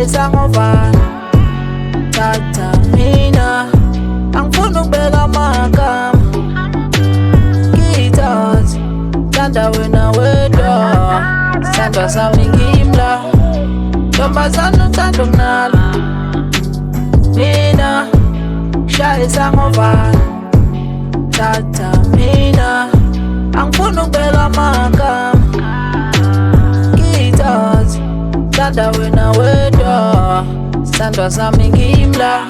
shayisa ngovalo tata mina angifuna ukubeka amagama ngithathe thanda wena wedwa sandwa sami ngimla ntombazana uthanda ukunala mina shayisa ngovalo tata mina angifuna ukubeka amagama ngithathe thanda wena wedwa sandwa sami ngimla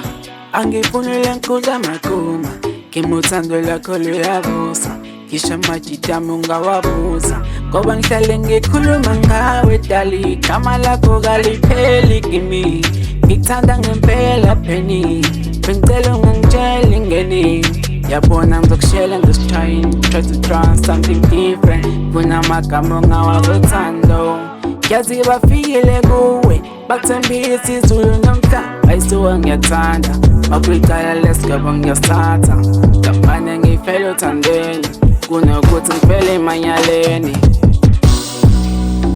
angifunile nkuza makuma ngimuthando lakho luyabusa ngisho amajita ami ungawabuza ngoba ngihlale ngikhuluma ngawe dali igama lakho kalipheli kimi ngikuthanda ngempela pheni bengicela ungangitshela ingeni yabona ngizokushela try to try something different kunamagama ongawazothando yazi bafikile kuwe bakuthembisa izulu nomhlaba ayisuka ngiyathanda makulicala lesigaba ngiyasithatha ngaphandle ngifele uthandweni kunokuthi ngifele emanyaleni